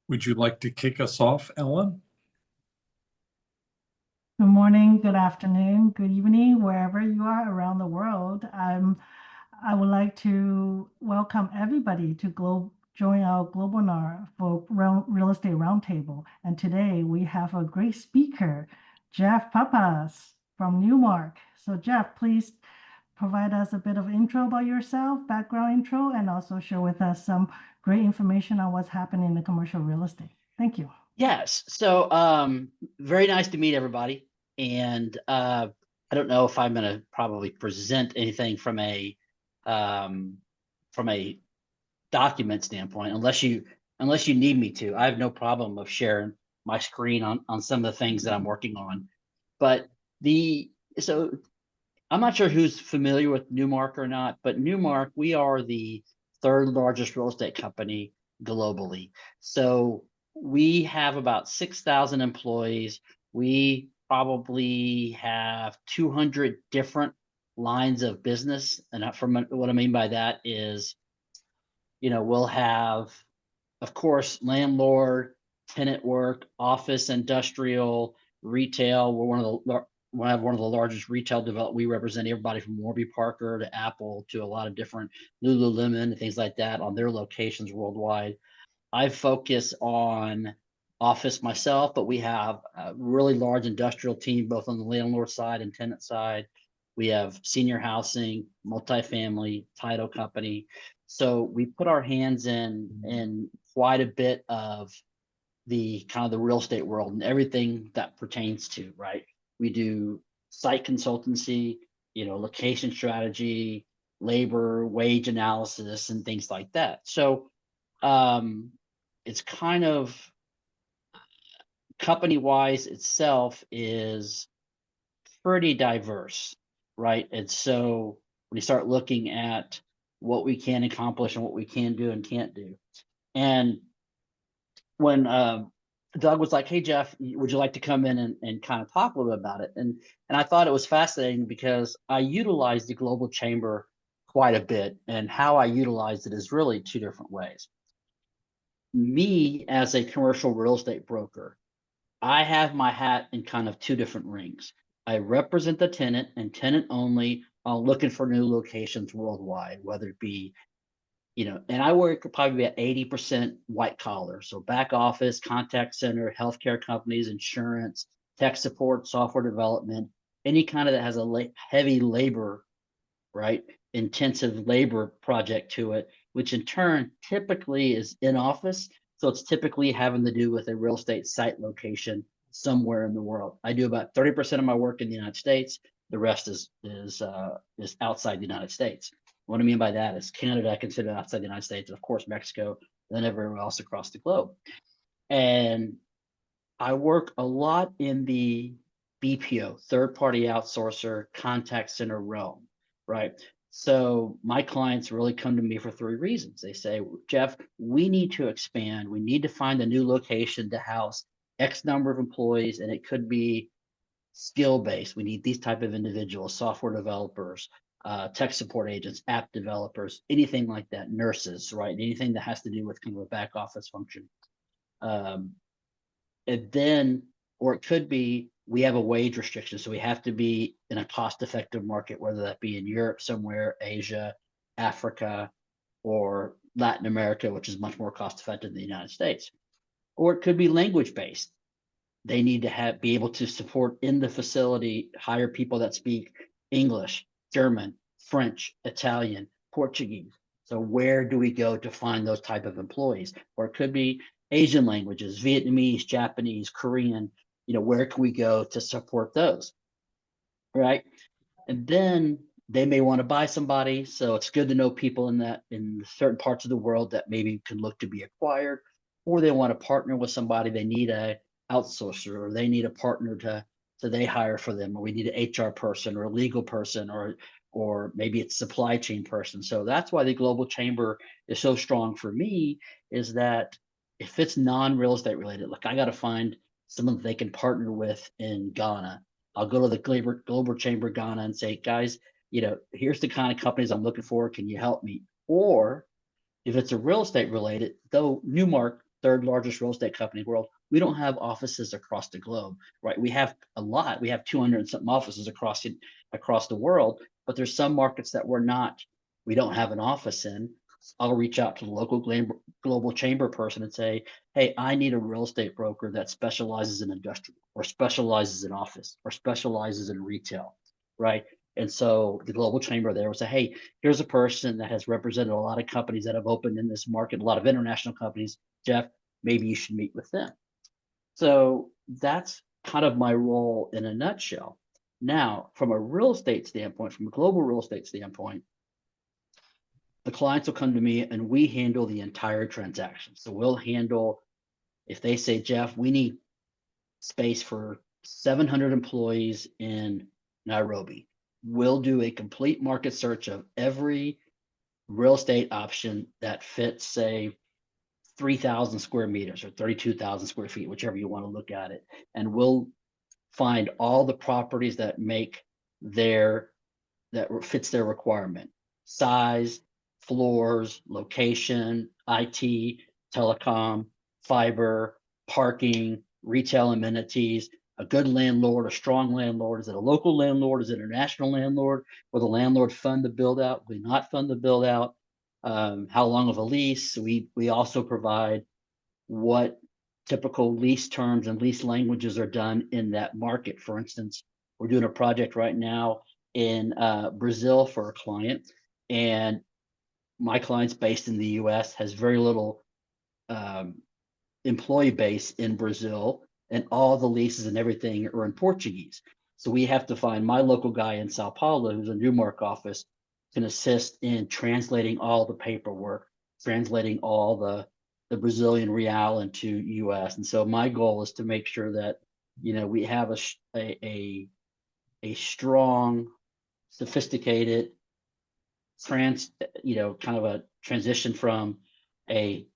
Would you like to kick us off, Ellen? Good morning, good afternoon, good evening, wherever you are around the world. I would like to welcome everybody to join our Globinar for Real Estate Roundtable. And today we have a great speaker, Jeff Pappas from Newmark. So Jeff, please provide us a bit of intro about yourself, background intro, and also share with us some great information on what's happening in the commercial real estate. Thank you. Yes. So very nice to meet everybody. And I don't know if I'm going to probably present anything um, from a document standpoint, unless you need me to. I have no problem of sharing my screen on some of the things that I'm working on. But so I'm not sure who's familiar with Newmark or not, but Newmark, we are the third largest real estate company globally. So we have about 6,000 employees. We probably have 200 different lines of business. And from what I mean by that is, we'll have, of course, landlord, tenant work, office, industrial, retail. We have one of the largest retail development. We represent everybody from Warby Parker to Apple to a lot of different Lululemon and things like that on their locations worldwide. I focus on office myself, but we have a really large industrial team, both on the landlord side and tenant side. We have senior housing, multifamily, title company. So we put our hands in quite a bit of the kind of the real estate world and everything that pertains to, right? We do site consultancy, location strategy, labor, wage analysis, and things like that. So it's kind of company wise itself is pretty diverse, right? And so when you start looking at what we can accomplish and what we can do and can't do. And when Doug was like, "Hey Jeff, would you like to come in and kind of talk a little bit about it?" And I thought it was fascinating because I utilize the Global Chamber quite a bit, and how I utilize it is really two different ways. Me as a commercial real estate broker, I have my hat in kind of two different rings. I represent the tenant and tenant only on looking for new locations worldwide, whether it be, and I work probably about 80% white collar. So back office, contact center, healthcare companies, insurance, tech support, software development, any kind of that has a heavy labor, right? Intensive labor project to it, which in turn typically is in office. So it's typically having to do with a real estate site location somewhere in the world. I do about 30% of my work in the United States. The rest is outside the United States. What I mean by that is Canada, I consider outside the United States, and of course Mexico, and then everywhere else across the globe. And I work a lot in the BPO, third-party outsourcer, contact center realm, right? So my clients really come to me for three reasons. They say, "Jeff, we need to expand. We need to find a new location to house X number of employees," and it could be skill-based. We need these type of individuals, software developers, tech support agents, app developers, anything like that, nurses, right? Anything that has to do with kind of a back office function. And then, or it could be, we have a wage restriction. So we have to be in a cost-effective market, whether that be in Europe somewhere, Asia, Africa, or Latin America, which is much more cost-effective than the United States. Or it could be language-based. They need to be able to support in the facility, hire people that speak English, German, French, Italian, Portuguese. So where do we go to find those type of employees? Or it could be Asian languages, Vietnamese, Japanese, Korean. Where can we go to support those? Right. And then they may want to buy somebody. So it's good to know people in certain parts of the world that maybe can look to be acquired, or they want to partner with somebody. They need a outsourcer, or they need a partner so they hire for them, or we need an HR person or a legal person, or maybe it's supply chain person. So that's why the Global Chamber is so strong for me, is that if it's non-real estate related, like I got to find someone that they can partner with in Ghana. I'll go to the Global Chamber Ghana and say, "Guys, here's the kind of companies I'm looking for. Can you help me?" Or if it's a real estate related, though Newmark third largest real estate company in the world. We don't have offices across the globe, right? We have a lot. We have 200 and something offices across the world, but there's some markets that we don't have an office in. I'll reach out to the local global chamber person and say, hey, I need a real estate broker that specializes in industrial or specializes in office or specializes in retail, right? And so the global chamber there will say, hey, here's a person that has represented a lot of companies that have opened in this market, a lot of international companies. Jeff, maybe you should meet with them. So that's kind of my role in a nutshell. Now, from a real estate standpoint, from a global real estate standpoint, the clients will come to me and we handle the entire transaction. So we'll handle, if they say, Jeff, we need space for 700 employees in Nairobi, we'll do a complete market search of every real estate option that fits, say, 3,000 square meters or 32,000 square feet, whichever you want to look at it. And we'll find all the properties that fits their requirement: size, floors, location, IT, telecom, fiber, parking, retail amenities, a good landlord, a strong landlord. Is it a local landlord? Is it a national landlord? Will the landlord fund the build out? Will he not fund the build out? How long of a lease? We also provide what typical lease terms and lease languages are done in that market. For instance, we're doing a project right now in Brazil for a client, and my client's based in the US, has very little employee base in Brazil, and all the leases and everything are in Portuguese. So we have to find my local guy in Sao Paulo, who's a Newmark office, can assist in translating all the paperwork, translating all the Brazilian real into US. And so my goal is to make sure that, we have a strong, sophisticated kind of a transition from a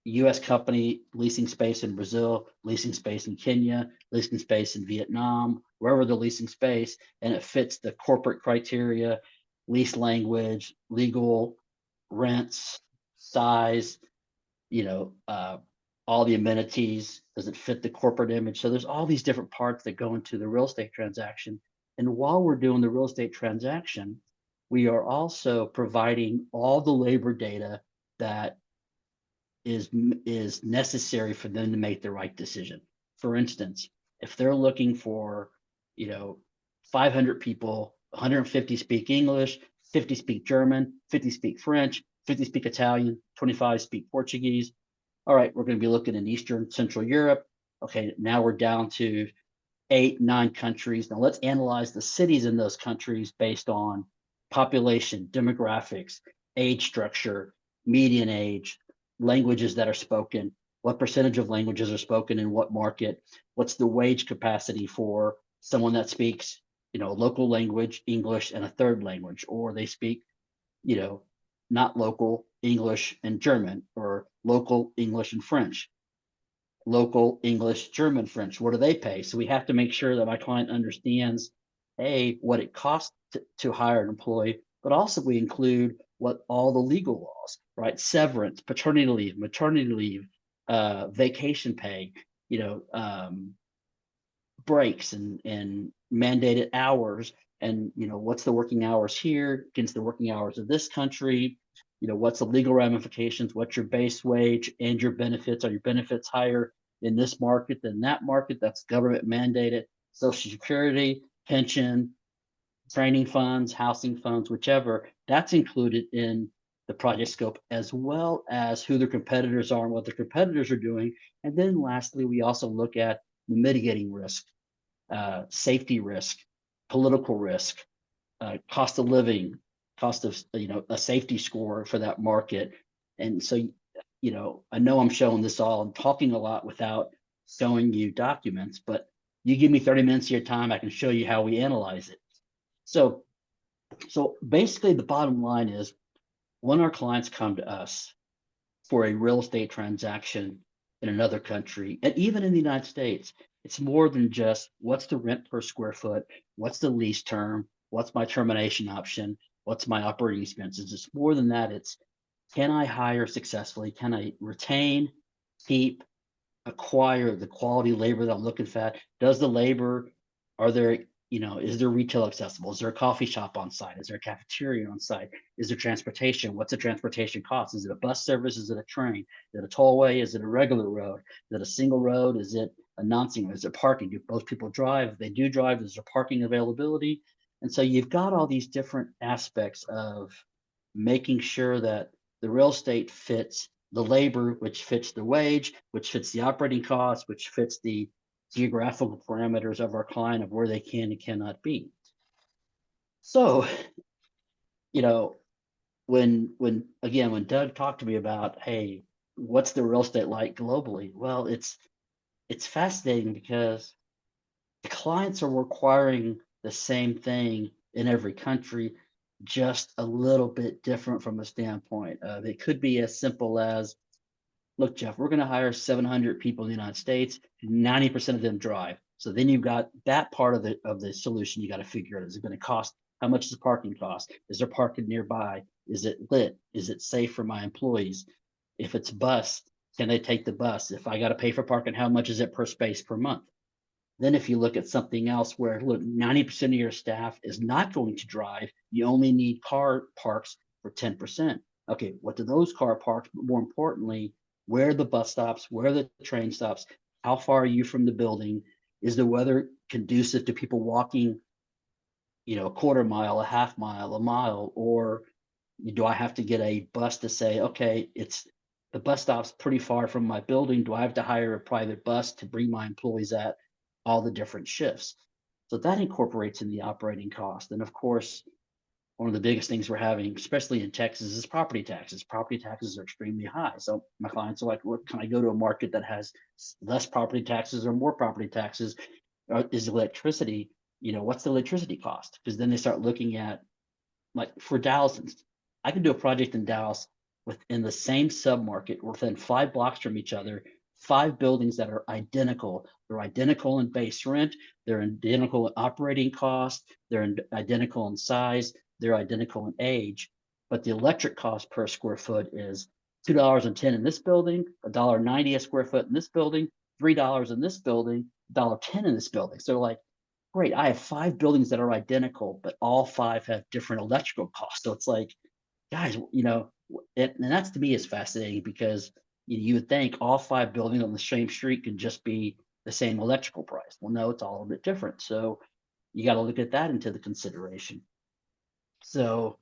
US company leasing space in Brazil, leasing space in Kenya, leasing space in Vietnam, wherever they're leasing space, and it fits the corporate criteria, lease language, legal, rents, size, all the amenities. Does it fit the corporate image? So there's all these different parts that go into the real estate transaction. And while we're doing the real estate transaction, we are also providing all the labor data that is necessary for them to make the right decision. For instance, if they're looking for, 500 people, 150 speak English, 50 speak German, 50 speak French, 50 speak Italian, 25 speak Portuguese. All right, we're going to be looking in Eastern Central Europe. Okay, now we're down to 8, 9 countries. Now let's analyze the cities in those countries based on population, demographics, age structure, median age, languages that are spoken, what percentage of languages are spoken in what market, what's the wage capacity for someone that speaks, local language, English, and a third language, or they speak, not local English and German, or local English and French, local English, German, French. What do they pay? So we have to make sure that my client understands, what it costs to hire an employee, but also we include what all the legal laws, right? Severance, paternity leave, maternity leave, vacation pay, breaks and mandated hours, and what's the working hours here against the working hours of this country, what's the legal ramifications, what's your base wage and your benefits. Are your benefits higher in this market than that market? That's government mandated. Social Security, pension, training funds, housing funds, whichever, that's included in the project scope, as well as who their competitors are and what their competitors are doing. And then lastly, we also look at the mitigating risk, safety risk, political risk, cost of living, cost of, a safety score for that market. And so, I know I'm showing this all, I'm talking a lot without showing you documents, but you give me 30 minutes of your time, I can show you how we analyze it. So basically the bottom line is, when our clients come to us for a real estate transaction in another country, and even in the United States, it's more than just what's the rent per square foot, what's the lease term, what's my termination option, what's my operating expenses. It's more than that. It's, can I hire successfully? Can I retain keep, acquire the quality labor that I'm looking for? Does the labor, are there, is there retail accessible? Is there a coffee shop on site? Is there a cafeteria on site? Is there transportation? What's the transportation cost? Is it a bus service? Is it a train? Is it a tollway? Is it a regular road? Is it a single road? Is it a non-single? Is it parking? Do both people drive? If they do drive, is there parking availability? And so you've got all these different aspects of making sure that the real estate fits the labor, which fits the wage, which fits the operating costs, which fits the geographical parameters of our client of where they can and cannot be. So, when Doug talked to me about, hey, what's the real estate like globally? Well, it's fascinating because the clients are requiring the same thing in every country, just a little bit different from a standpoint of it could be as simple as, look, Jeff, we're going to hire 700 people in the United States. 90% of them drive. So then you've got that part of the solution you got to figure out. Is it going to cost? How much does the parking cost? Is there parking nearby? Is it lit? Is it safe for my employees? If it's bus, can they take the bus? If I got to pay for parking, how much is it per space per month? Then if you look at something else where, look, 90% of your staff is not going to drive, you only need car parks for 10%. Okay, what do those car parks, but more importantly, where are the bus stops, where are the train stops, how far are you from the building? Is the weather conducive to people walking, a quarter mile, a half mile, a mile, or do I have to get a bus to say, okay, the bus stop's pretty far from my building. Do I have to hire a private bus to bring my employees at all the different shifts? So that incorporates in the operating cost. And of course, one of the biggest things we're having, especially in Texas, is property taxes. Property taxes are extremely high. So my clients are like, well, can I go to a market that has less property taxes or more property taxes? Is electricity, what's the electricity cost? Because then they start looking at, like for Dallas, I can do a project in Dallas within the same submarket, within 5 blocks from each other, 5 buildings that are identical. They're identical in base rent. They're identical in operating cost. They're identical in size. They're identical in age. But the electric cost per square foot is $2.10 in this building, $1.90 a square foot in this building, $3 in this building, $1.10 in this building. So like, great, I have 5 buildings that are identical, but all 5 have different electrical costs. So it's like, guys, and that's to me is fascinating because you would think all 5 buildings on the same street could just be the same electrical price. Well, no, it's all a bit different. So you got to look at that into the consideration. So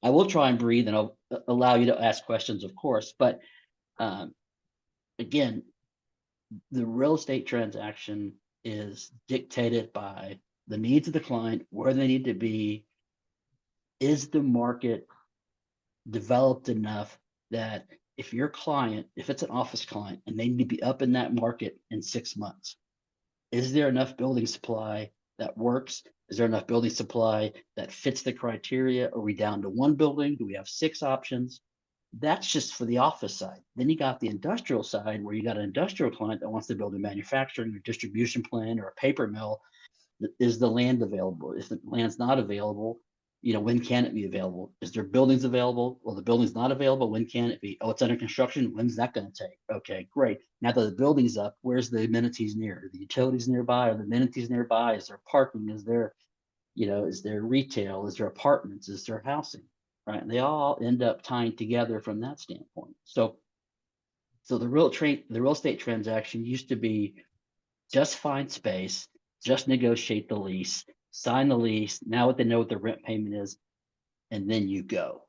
I will try and breathe and I'll allow you to ask questions, of course. But again, the real estate transaction is dictated by the needs of the client, where they need to be. Is the market developed enough that if your client, if it's an office client and they need to be up in that market in 6 months, is there enough building supply that works? Is there enough building supply that fits the criteria? Are we down to 1 building? Do we have 6 options? That's just for the office side. Then you got the industrial side where you got an industrial client that wants to build a manufacturing or distribution plant or a paper mill. Is the land available? If the land's not available, when can it be available? Is there buildings available? Well, the building's not available. When can it be? Oh, it's under construction. When's that going to take? Okay, great. Now that the building's up, where's the amenities near? Are the utilities nearby? Are the amenities nearby? Is there parking? Is there retail? Is there apartments? Is there housing? Right? And they all end up tying together from that standpoint. So the real estate transaction used to be just find space, just negotiate the lease, sign the lease. Now they know what the rent payment is, and then you go,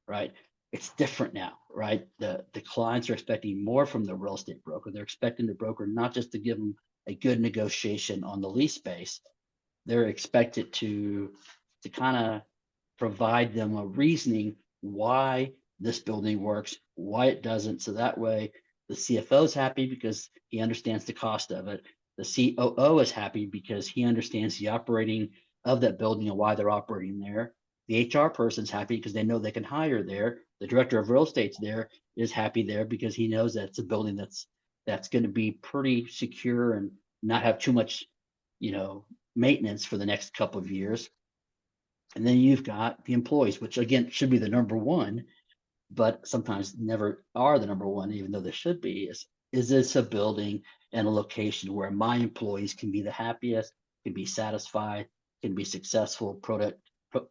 right? It's different now, right? The clients are expecting more from the real estate broker. They're expecting the broker not just to give them a good negotiation on the lease space. They're expected to kind of provide them a reasoning why this building works, why it doesn't. So that way the CFO is happy because he understands the cost of it. The COO is happy because he understands the operating of that building and why they're operating there. The HR person's happy because they know they can hire there. The director of real estate's there is happy there because he knows that it's a building that's going to be pretty secure and not have too much, maintenance for the next couple of years. And then you've got the employees, which again should be the number one. but sometimes never are the number one, even though they should be, is this a building and a location where my employees can be the happiest, can be satisfied, can be successful,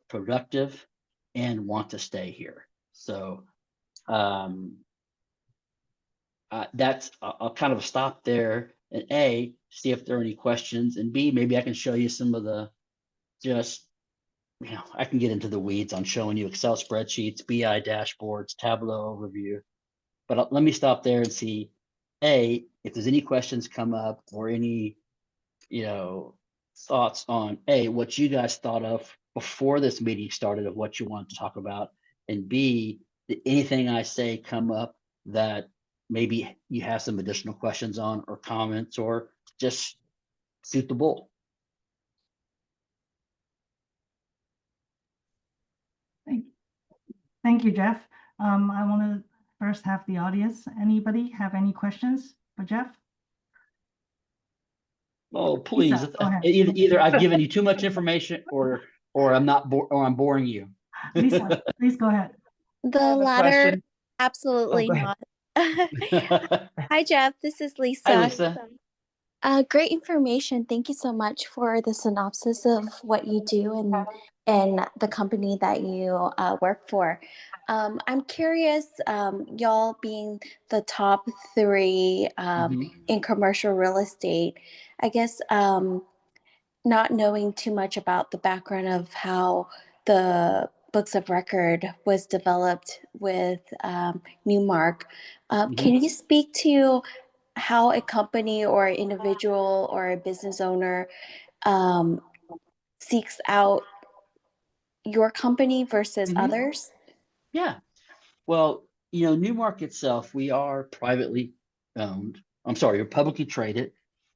productive, and want to stay here. So I'll kind of stop there and A, see if there are any questions, and B, maybe I can show you some of the I can get into the weeds on showing you Excel spreadsheets, BI dashboards, Tableau overview, but let me stop there and see, A, if there's any questions come up or any, thoughts on A, what you guys thought of before this meeting started of what you wanted to talk about, and B, did anything I say come up that maybe you have some additional questions on or comments or just shoot the bull. Thank you, Jeff. I want to first have the audience. Anybody have any questions for Jeff? Oh, please. Lisa, go ahead. Either I've given you too much information or I'm not or I'm boring you. Lisa, please go ahead. The latter, question. absolutely go ahead. not. Hi, Jeff. This is Lisa. Hi, Lisa. Great information. Thank you so much for the synopsis of what you do and the company that you work for. I'm curious, y'all being the top three in commercial real estate, I guess not knowing too much about the background of how the books of record was developed with Newmark. Can you speak to how a company or individual or a business owner seeks out your company versus others? Yeah. Well, Newmark itself, we are privately owned. I'm sorry, we're publicly traded.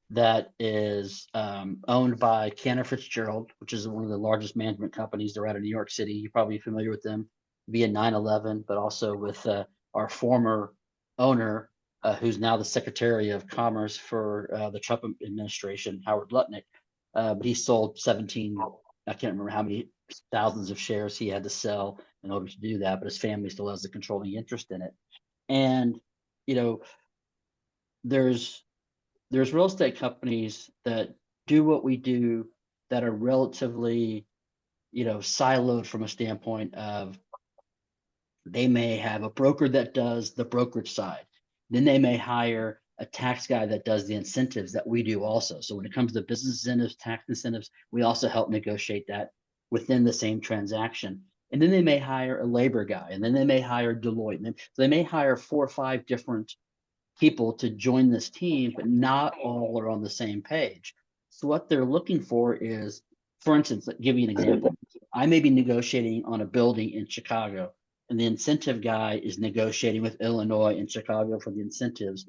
That is owned by Cantor Fitzgerald, which is one of the largest management companies. They're out of New York City. You're probably familiar with them via 9/11, but also with our former owner, who's now the Secretary of Commerce for the Trump administration, Howard Lutnick. But he sold 17, I can't remember how many thousands of shares he had to sell in order to do that, but his family still has the controlling interest in it. And, there's real estate companies that do what we do that are relatively, siloed from a standpoint of they may have a broker that does the brokerage side. Then they may hire a tax guy that does the incentives that we do also. So when it comes to business incentives, tax incentives, we also help negotiate that within the same transaction. And then they may hire a labor guy, and then they may hire Deloitte. So they may hire 4 or 5 different people to join this team, but not all are on the same page. So what they're looking for is, for instance, I'll give you an example. I may be negotiating on a building in Chicago, and the incentive guy is negotiating with Illinois and Chicago for the incentives,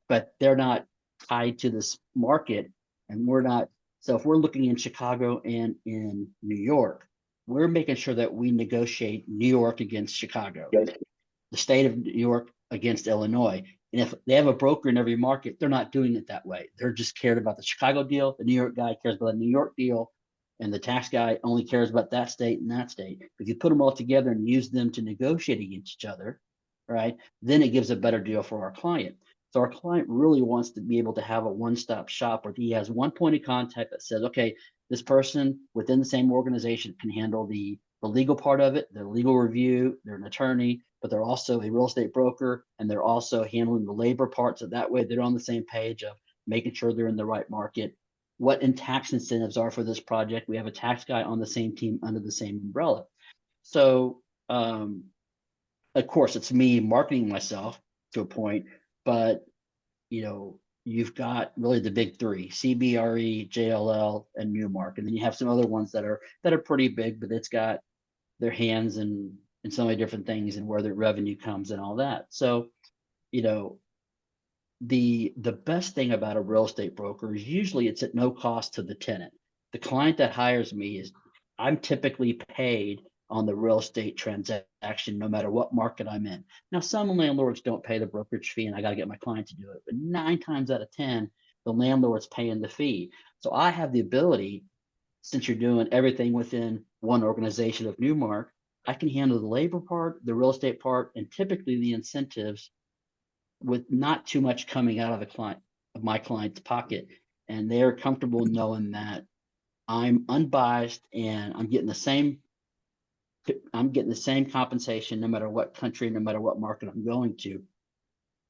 but they're not tied to this market, and we're not. So if we're looking in Chicago and in New York, we're making sure that we negotiate New York against Chicago, the state of New York against Illinois. And if they have a broker in every market, they're not doing it that way. They're just cared about the Chicago deal. The New York guy cares about the New York deal. And the tax guy only cares about that state and that state. If you put them all together and use them to negotiate against each other, right, then it gives a better deal for our client. So our client really wants to be able to have a one-stop shop where he has one point of contact that says, okay, this person within the same organization can handle the legal part of it, the legal review, they're an attorney, but they're also a real estate broker, and they're also handling the labor part. So that way they're on the same page of making sure they're in the right market. What in tax incentives are for this project. We have a tax guy on the same team under the same umbrella. So of course it's me marketing myself to a point, but you've got really the big three: CBRE, JLL, and Newmark. And then you have some other ones that are pretty big, but it's got their hands in so many different things and where their revenue comes and all that. So, the best thing about a real estate broker is usually it's at no cost to the tenant. The client that hires me is, I'm typically paid on the real estate transaction, no matter what market I'm in. Now, some landlords don't pay the brokerage fee and I got to get my client to do it, but 9 times out of 10, the landlord's paying the fee. So I have the ability, since you're doing everything within one organization of Newmark, I can handle the labor part, the real estate part, and typically the incentives with not too much coming out of my client's pocket. And they're comfortable knowing that I'm unbiased and I'm getting the same compensation no matter what country, no matter what market I'm going to.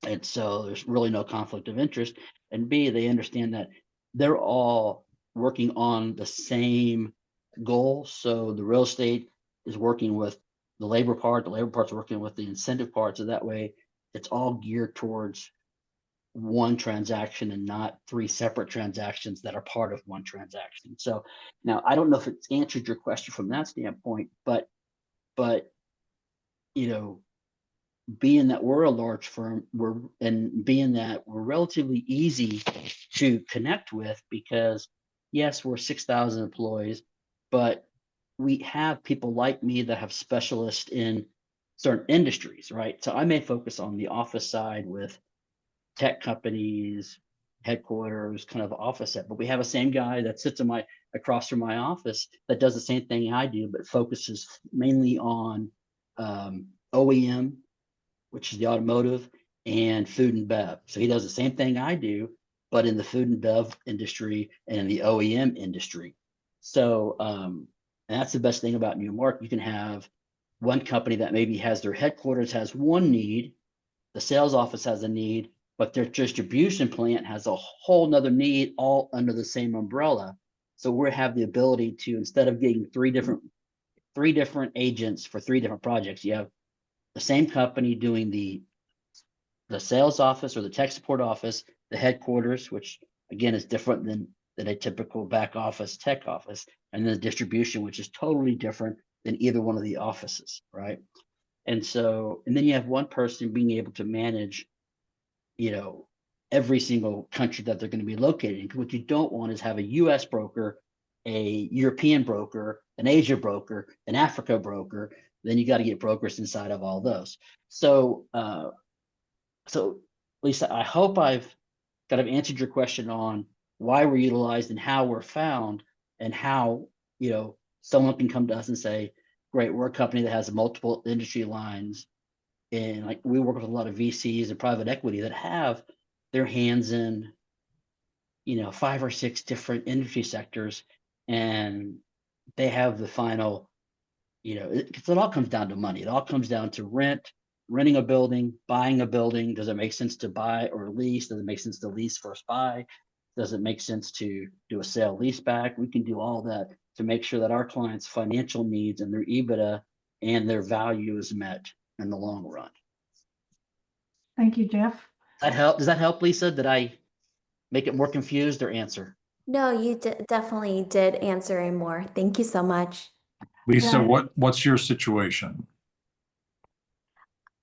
And so there's really no conflict of interest. And B, they understand that they're all working on the same goal. So the real estate is working with the labor part, the labor part's working with the incentive part. So that way it's all geared towards one transaction and not three separate transactions that are part of one transaction. So now I don't know if it's answered your question from that standpoint, but you know, being that we're a large firm, being that we're relatively easy to connect with, because yes, we're 6,000 employees, but we have people like me that have specialists in certain industries, right? So I may focus on the office side with tech companies, headquarters, kind of office set, but we have a same guy that sits across from my office that does the same thing I do, but focuses mainly on OEM, which is the automotive, and food and bev. So he does the same thing I do, but in the food and bev industry and in the OEM industry. So and that's the best thing about Newmark. You can have one company that maybe has their headquarters has one need, the sales office has a need, but their distribution plant has a whole nother need, all under the same umbrella. So we have the ability to, instead of getting three different agents for three different projects, you have the same company doing the sales office or the tech support office, the headquarters, which again is different than a typical back office tech office, and then the distribution, which is totally different than either one of the offices, right? And so, and then you have one person being able to manage, you know, every single country that they're going to be located in. What you don't want is have a US broker, a European broker, an Asia broker, an Africa broker. Then you got to get brokers inside of all those. So, so Lisa, I hope I've kind of answered your question on why we're utilized and how we're found, and how, you know, someone can come to us and say, great, we're a company that has multiple industry lines. And like we work with a lot of VCs and private equity that have their hands in, you know, 5 or 6 different industry sectors, and they have the final, you know, it all comes down to money. It all comes down to renting a building, buying a building. Does it make sense to buy or lease? Does it make sense to lease first buy? Does it make sense to do a sale lease back? We can do all that to make sure that our clients' financial needs and their EBITDA and their value is met in the long run. Thank you, Jeff. Does that help, Lisa? Did I make it more confused or answer? No, you definitely did answer and more. Thank you so much. Lisa, Yeah. what's your situation?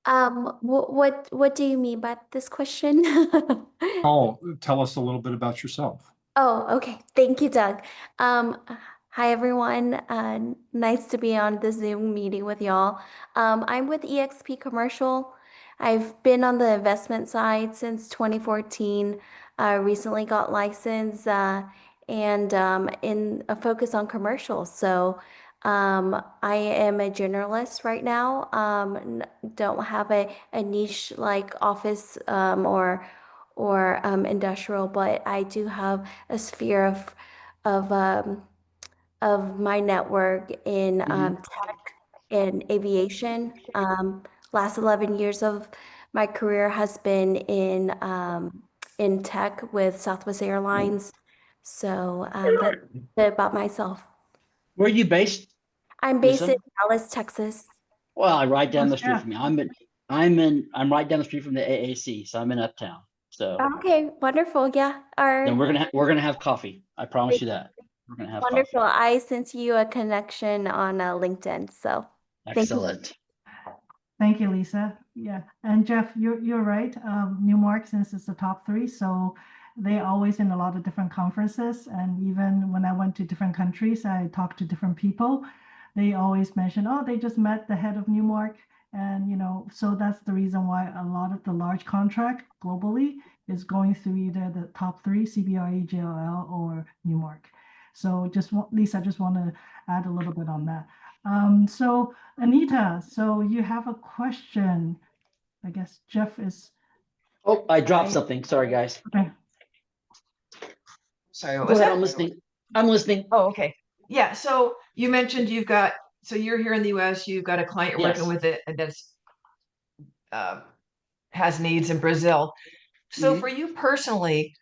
What do you mean by this question? Oh, tell us a little bit about yourself. Oh, okay. Thank you, Doug. Hi, everyone. Nice to be on the Zoom meeting with y'all. I'm with Exp Commercial. I've been on the investment side since 2014. I recently got licensed and in a focus on commercial. So I am a generalist right now. Don't have a niche like office or industrial, but I do have a sphere of my network in tech and aviation. Last 11 years of my career has been in tech with Southwest Airlines. So that's a bit about myself. Where are you based, I'm based Lisa? in Dallas, Texas. Well, I'm right down the street Yeah. from you. I'm right down the street from the AAC, so I'm in Uptown. So Okay, wonderful. Yeah. then we're gonna have coffee. I promise you that. We're gonna have Wonderful. coffee. I sent you a connection on LinkedIn. So thank you. Excellent. Thank you, Lisa. Yeah, and Jeff, you're right. Newmark, since it's the top 3, so they always in a lot of different conferences, and even when I went to different countries, I talked to different people. They always mention, oh, they just met the head of Newmark, and you know, so that's the reason why a lot of the large contract globally is going through either the top 3, CBRE, JLL, or Newmark. So Lisa, I just want to add a little bit on that. So Anita, so you have a question. I guess Jeff is, Oh, I dropped Sorry. something. Sorry, guys. okay. Sorry, what Go was ahead. that? I'm listening. I'm listening. Oh, okay. Yeah, so you mentioned so you're here in the US, you've got a client you're working Yes. with it that's uh, has needs in Brazil. So Mhm. for you personally,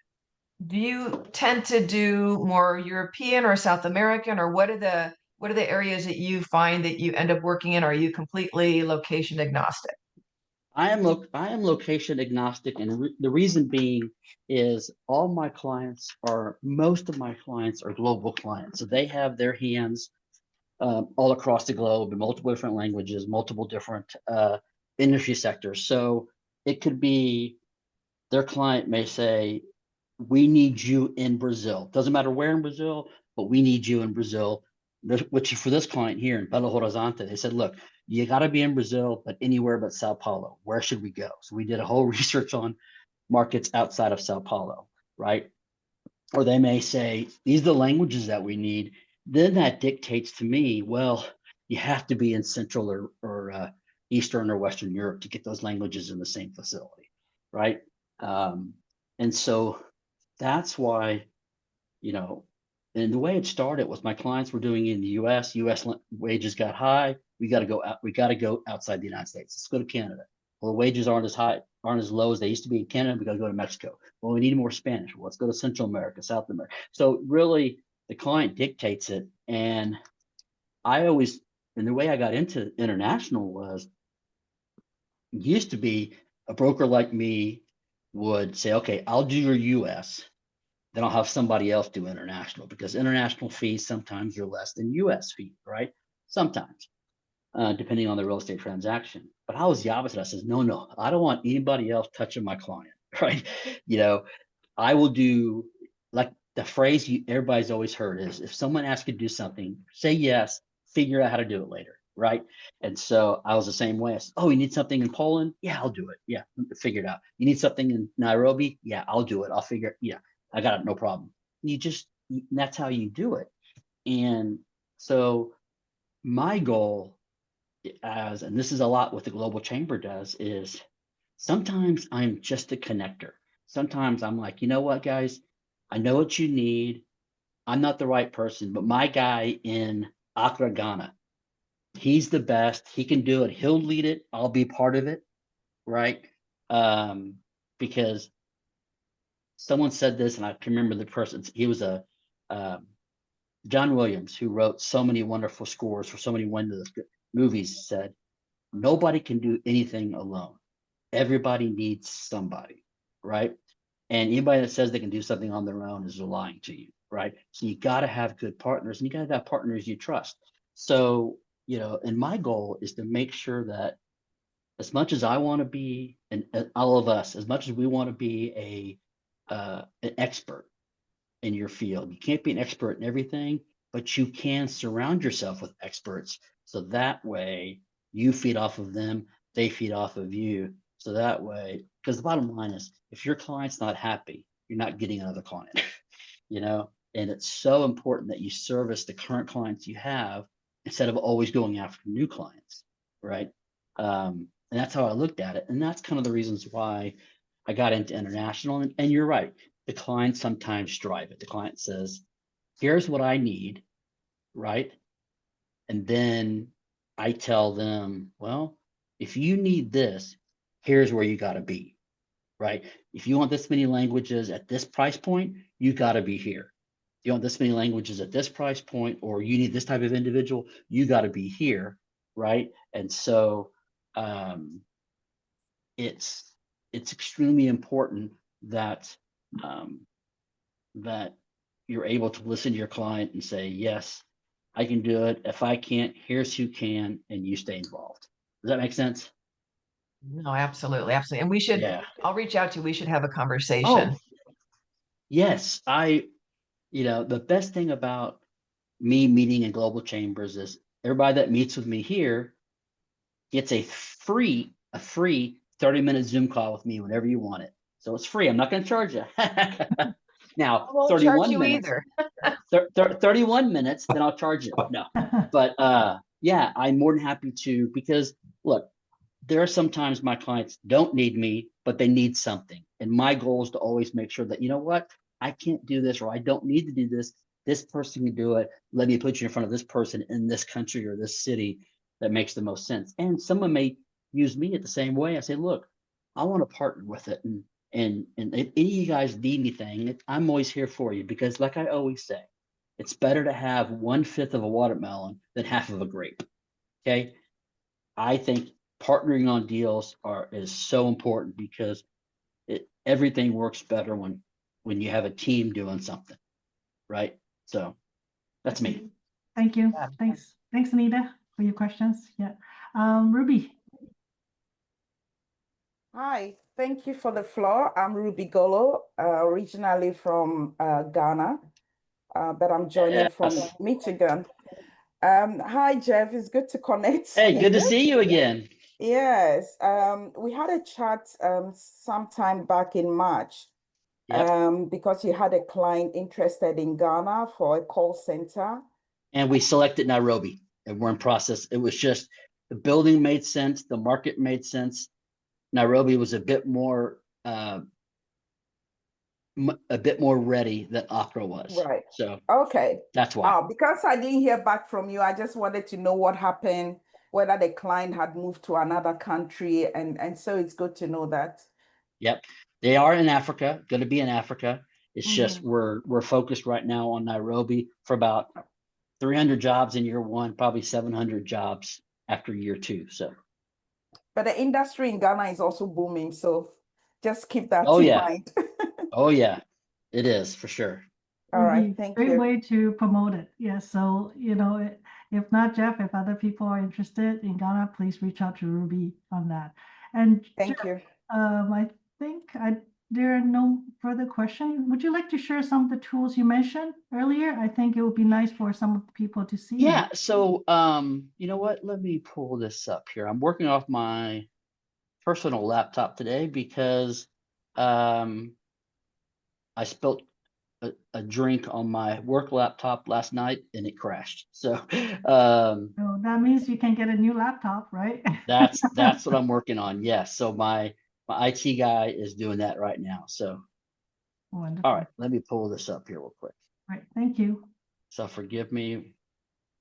do you tend to do more European or South American, or what are the areas that you find that you end up working in? Or are you completely location agnostic? I am location agnostic, and the reason being is most of my clients are global clients, so they have their hands all across the globe in multiple different languages, multiple different industry sectors. So it could be their client may say, "We need you in Brazil." Doesn't matter where in Brazil, but we need you in Brazil. Which for this client here in Belo Horizonte, they said, "Look, you got to be in Brazil, but anywhere but Sao Paulo. Where should we go?" So we did a whole research on markets outside of Sao Paulo, right? Or they may say, "These are the languages that we need." Then that dictates to me, well, you have to be in Central or Eastern or Western Europe to get those languages in the same facility, right? Um, and so that's why, you know, and the way it started was my clients were doing it in the US. Wages got high. We got to go out. We got to go outside the United States. Let's go to Canada. Well, the wages aren't as low as they used to be in Canada. We got to go to Mexico. Well, we need more Spanish. Well, let's go to Central America, South America. So really, the client dictates it. And the way I got into international was used to be a broker like me would say, "Okay, I'll do your US, then I'll have somebody else do international," because international fees sometimes are less than US fees, right? Sometimes, depending on the real estate transaction. But I was the opposite. I says, no, I don't want anybody else touching my client, right? You know, I will do, like the phrase everybody's always heard is, if someone asks you to do something, say yes, figure out how to do it later, right? And so I was the same way. I said, "Oh, you need something in Poland? Yeah, I'll do it. Yeah, figure it out. You need something in Nairobi? Yeah, I'll do it. I'll figure it. Yeah, I got it. No problem." That's how you do it. And so my goal and this is a lot what the Global Chamber does, is sometimes I'm just a connector. Sometimes I'm like, "You know what, guys? I know what you need. I'm not the right person, but my guy in Accra, Ghana, he's the best. He can do it. He'll lead it. I'll be part of it." Right. Um, because someone said this, and I can remember the person. He was um, John Williams, who wrote so many wonderful scores for so many wonderful movies, said, "Nobody can do anything alone. Everybody needs somebody," right? And anybody that says they can do something on their own is lying to you, right? So you got to have good partners, and you got to have partners you trust. So, and my goal is to make sure that as much as I want to be, and all of us, as much as we want to be an expert in your field, you can't be an expert in everything, but you can surround yourself with experts. So that way you feed off of them, they feed off of you. So that way, because the bottom line is, if your client's not happy, you're not getting another client, and it's so important that you service the current clients you have instead of always going after new clients, right? And that's how I looked at it. And that's kind of the reasons why I got into international. And you're right, the client sometimes drive it. The client says, "Here's what I need," right? And then I tell them, "Well, if you need this, here's where you got to be," right? If you want this many languages at this price point, you got to be here. If you want this many languages at this price point, or you need this type of individual, you got to be here, right? And so um, it's extremely important that um, that you're able to listen to your client and say, "Yes, I can do it. If I can't, here's who can," and you stay involved. Does that make sense? No, absolutely, absolutely. And Yeah. I'll reach out to you. We should have a conversation. Oh, yes. The best thing about me meeting in global chambers is everybody that meets with me here gets a free 30-minute Zoom call with me whenever you want it. So it's free. I'm not going to charge you. Now, I won't charge 31 you minutes, either. 31 minutes, then I'll charge you. No, but yeah, I'm more than happy to, because look, there are sometimes my clients don't need me, but they need something. And my goal is to always make sure that, you know what, I can't do this, or I don't need to do this. This person can do it. Let me put you in front of this person in this country or this city that makes the most sense. And someone may use me at the same way. I say, look, I want to partner with it. And if any of you guys need anything, I'm always here for you, because like I always say, it's better to have 1/5 of a watermelon than half of a grape. Okay. I think partnering on deals is so important, because everything works better when you have a team doing something, right? So that's me. Thank you. Yeah. Thanks, Anita, for your questions. Yeah. Ruby. Hi, thank you for the floor. I'm Ruby Golo, originally from Ghana, but I'm joining from Yes. Michigan. Hi, Jeff. It's good to connect. Hey, good to see you again. Yes, we had a chat sometime back in March, Yep. because you had a client interested in Ghana for a call center. And we selected Nairobi, and we're in process. It was just the building made sense, the market made sense. Nairobi was a bit more ready than Accra was. Right. So Okay. that's why. Because I didn't hear back from you, I just wanted to know what happened, whether the client had moved to another country, and so it's good to know that. Yep. They are in Africa, going to be in Africa. It's just Mhm. we're focused right now on Nairobi for about 300 jobs in year one, probably 700 jobs after year two. So, But the industry in Ghana is also booming, so just keep that oh in yeah, mind. oh yeah, it is for sure. All Would right, be a thank great you. way to promote it. Yeah. So, if not Jeff, if other people are interested in Ghana, please reach out to Ruby on that. And Thank Jeff, you. I think there are no further questions. Would you like to share some of the tools you mentioned earlier? I think it would be nice for some of the people to see them. Yeah. So, you know what? Let me pull this up here. I'm working off my personal laptop today because I spilled a drink on my work laptop last night and it crashed. So So that means you can get a new laptop, right? that's what I'm working on. Yes. So my IT guy is doing that right now. So all Wonderful. right, let me pull this up here real quick. Right. Thank you. So forgive me.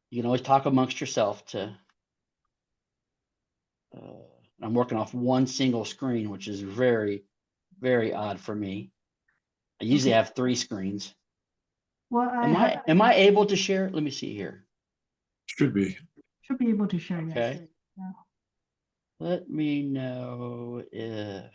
You can always talk amongst yourself to I'm working off one single screen, which is very, very odd for me. I usually Okay. have 3 screens. Well, Am I able to share? Let me see here. Should be. should be able to share. Yes. Okay. Yeah. Let me know if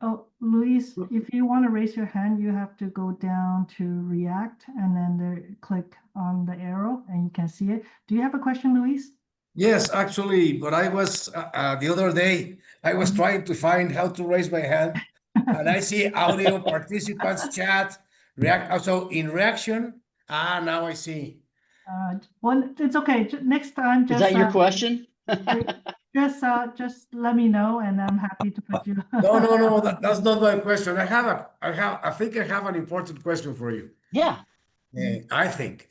Oh, Luis, if you want to raise your hand, you have to go down to React and then there, click on the arrow and you can see it. Do you have a question, Luis? Yes, actually, but I was the other day, I was trying to find how to raise my hand, and I see audio participants chat, react. Also in reaction. Now I see. Well, it's okay. Next time, is that your just question? just let me know and I'm happy to put you. No, that's not my question. I think I have an important question for you. Yeah. I think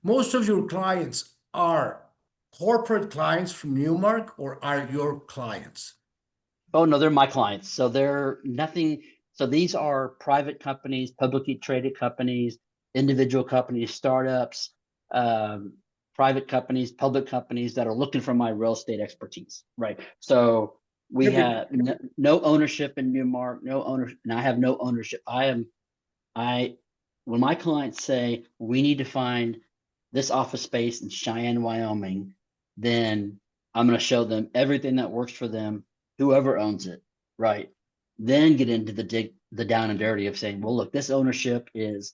most of your clients are corporate clients from Newmark, or are your clients? Oh no, they're my clients. So they're nothing. So these are private companies, publicly traded companies, individual companies, startups, private companies, public companies that are looking for my real estate expertise. Right. So we Yeah, have no ownership in Newmark, no ownership, and I have no ownership. When my clients say we need to find this office space in Cheyenne, Wyoming, then I'm going to show them everything that works for them, whoever owns it, right? Then get into the down and dirty of saying, well, look, this ownership is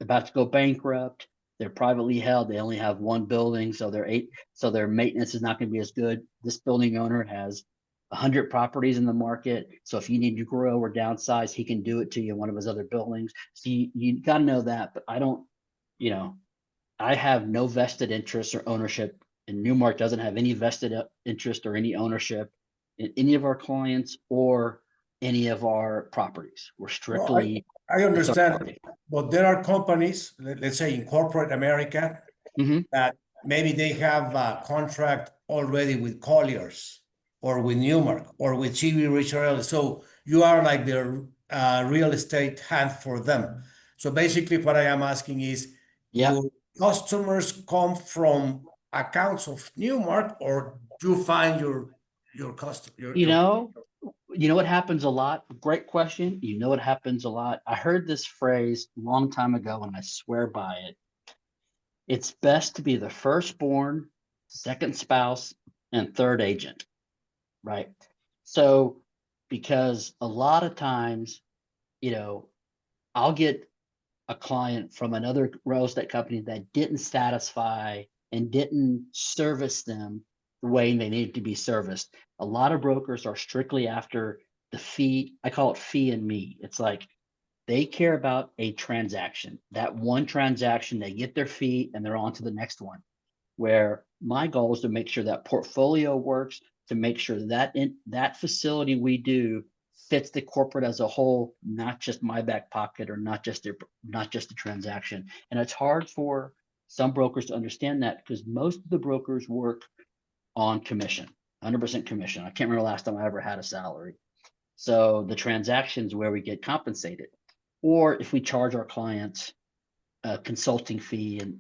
about to go bankrupt. They're privately held. They only have one building, so their maintenance is not going to be as good. This building owner has 100 properties in the market. So if you need to grow or downsize, he can do it to you in one of his other buildings. So you got to know that. But I don't, I have no vested interest or ownership, and Newmark doesn't have any vested interest or any ownership in any of our clients or any of our properties. We're No, strictly I the third understand, party. but there are companies, let's say in corporate America, Mhm. that maybe they have a contract already with Colliers or with Newmark or with CB Richard. So you are like the real estate hand for them. So basically what I am asking is, Yeah. your customers come from accounts of Newmark, or you find your customer, You know what happens a lot? Great question. You know what happens a lot? I heard this phrase a long time ago and I swear by it. It's best to be the firstborn, second spouse, and third agent, right? So, because a lot of times, I'll get a client from another real estate company that didn't satisfy and didn't service them the way they needed to be serviced. A lot of brokers are strictly after the fee. I call it fee and me. It's like they care about a transaction. That one transaction, they get their fee and they're on to the next one. Where my goal is to make sure that portfolio works, to make sure that that facility we do fits the corporate as a whole, not just my back pocket or not just the transaction. And it's hard for some brokers to understand that because most of the brokers work on commission, 100% commission. I can't remember the last time I ever had a salary. So the transactions where we get compensated, or if we charge our clients a consulting fee, and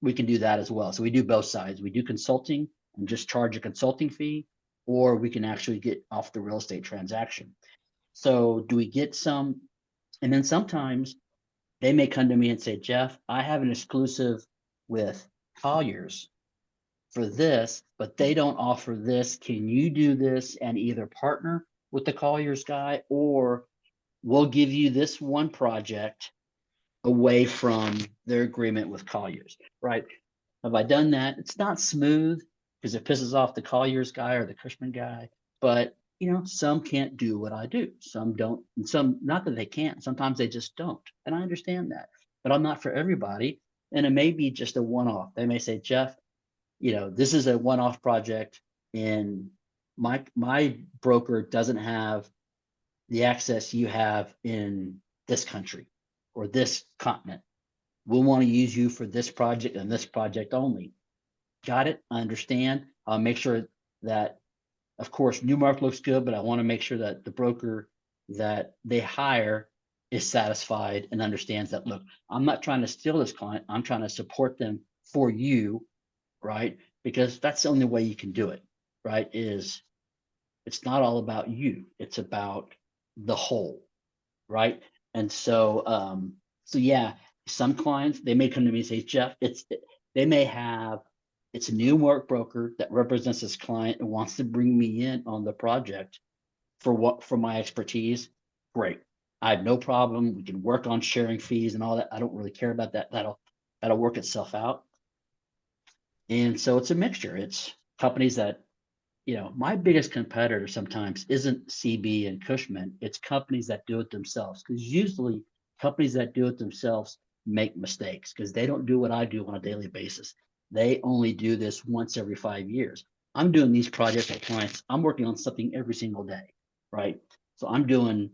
we can do that as well. So we do both sides. We do consulting and just charge a consulting fee, or we can actually get off the real estate transaction. So do we get some? And then sometimes they may come to me and say, Jeff, I have an exclusive with Colliers for this, but they don't offer this. Can you do this and either partner with the Colliers guy, or we'll give you this one project away from their agreement with Colliers, right? Have I done that? It's not smooth because it pisses off the Colliers guy or the Cushman guy, but some can't do what I do. Some don't, and some, not that they can't, sometimes they just don't. And I understand that, but I'm not for everybody. And it may be just a one-off. They may say, Jeff, this is a one-off project and my broker doesn't have the access you have in this country or this continent. We'll want to use you for this project and this project only. Got it? I understand. I'll make sure that, of course, Newmark looks good, but I want to make sure that the broker that they hire is satisfied and understands that, look, I'm not trying to steal this client. I'm trying to support them for you, right? Because that's the only way you can do it, right? It's not all about you. It's about the whole, right? And so, yeah, some clients, they may come to me and say, Jeff, they may have, it's a Newmark broker that represents this client and wants to bring me in on the project for my expertise. Great. I have no problem. We can work on sharing fees and all that. I don't really care about that. That'll work itself out. And so it's a mixture. It's companies that, my biggest competitor sometimes isn't CB and Cushman. It's companies that do it themselves. Because usually companies that do it themselves make mistakes because they don't do what I do on a daily basis. They only do this once every 5 years. I'm doing these projects with clients. I'm working on something every single day, right? So I'm doing